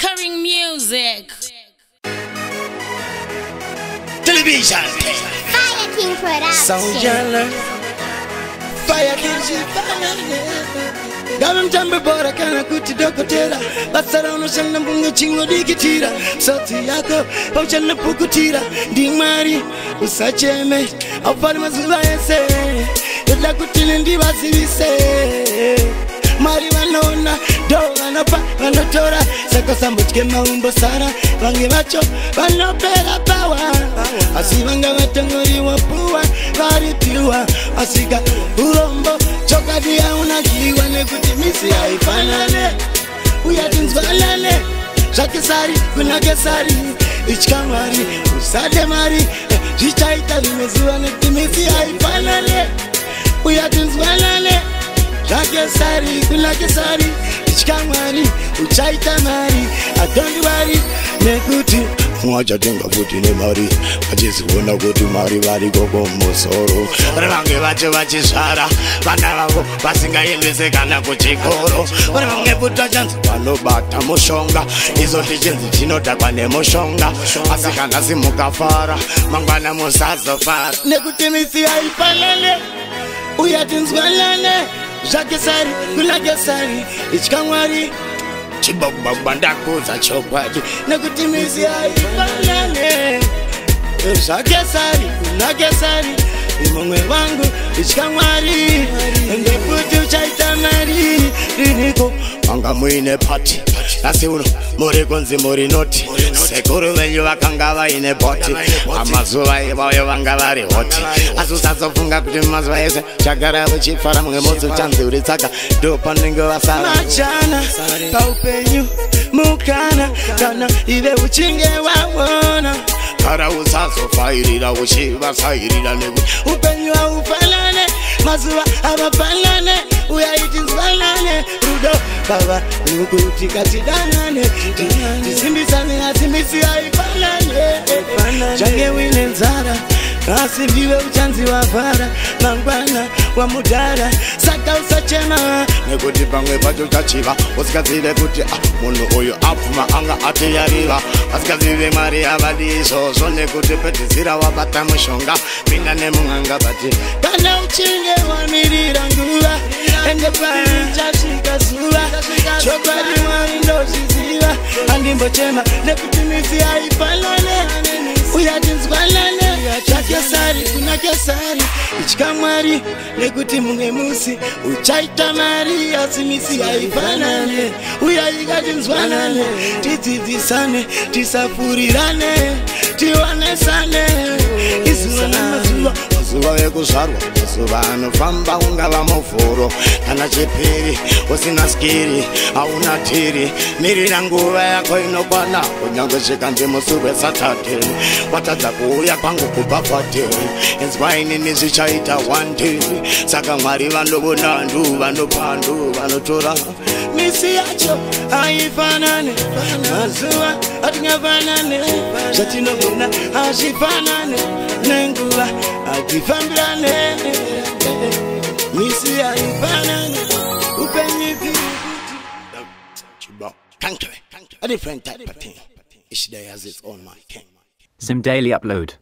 Conquering music. Television. Fire King Production. Sound Fire King. Gavim tambe bora kana kuti dokotera. Basara unoshana mbunge chingo dikitira. Sauti yako pauchana pukutira. Dimari usacheme aufali mazuba ese. Yodla kutile ndi basivise. Mari vanona do vanapa vanotora saka sambuchike maumbo sara vange vacho vanopera pawa asi vanga vatongoriwa puwa varipiwa asika urombo chokadi yaunakiwa nekuti misi haifanane uyatinzwanane zvakesari kuna kesari ichkamwari usade mari zvichaita vimezuva nekuti misi haifanane uyatinzwanane Rakesari, kulakesari, ichikamwari, uchaita mari, don't worry, nekuti mwacha tenga futi ne mari, achisi kuona kuti mari vari gogo musoro. Vange vache vachizvara, vana vavo vasingaendese kana kuchikoro. Vange puta chanzi vanobata mushonga, izo tichinzi chinodhakwa nemushonga. Asi kana simukafara, mangwana musazofara. Nekuti misi haifanane, uyatinzwanane. Jakesari, kulakesari, ichikamwari chibababa ndakuza chokwadi nekuti misi haifanane. Jakesari, kulakesari, imomwe wangu ichikamwari ndekuti uchaita mari riniko vanga muine pati asi uno muri kunzi muri noti sekuru venyu vakanga vaine boti amazuva ivayo vanga vari hoti asi usazofunga kuti mazuva ese chagara uchifara mumwe mudzi uchanzi uri tsaka ndo panenge vasara machana paupenyu mukana kana ive uchinge waona kara usazofairira uchivasairira nekuti upenyu haufanane mazuva havafanane uyaitinzwanane rudo baba nukuti katidanane tisimbisane asi misi haifanane change wine nzara asi vive uchanzi wavhara mangwana wamudhara saka usachema nekuti pamwe pacho chachiva usikazive kuti munhu uyu apfuma anga atiyariva asikazive mari avadi izvozvo nekuti pedzisira wabata mushonga pinda nemunganga bati kana uchinge wamirira nguva ende paichasvika zuva chokwadi mwari ndozviziva andimbochema nekuti misi haifanane uyatinzwanane Jakesari, kuna kesari, ichikamwari nekuti mumwe musi uchaita mari asi misi haifanane uyaikatinzwanane tidzidzisane tisafurirane tionesane izuva namazuva mazuva ekuzvarwa mazuva anofamba ungava muvhuro kana chipiri usina skiri hauna tiri mirira nguva yako inokwana kunyange chikanzi musi wesatadei watadza kuuya kwangu kubva kwatei enzwaini nezvichaita one day saka mwari vanobona ndu vanopa ndu vanotora misi yacho haifanane mazuva hatingafanane zvatinogona hazvifanane nenguva hatifambirane misi haifanane upenyu a different type of thing. Each day has its own marking. Zim Daily Upload.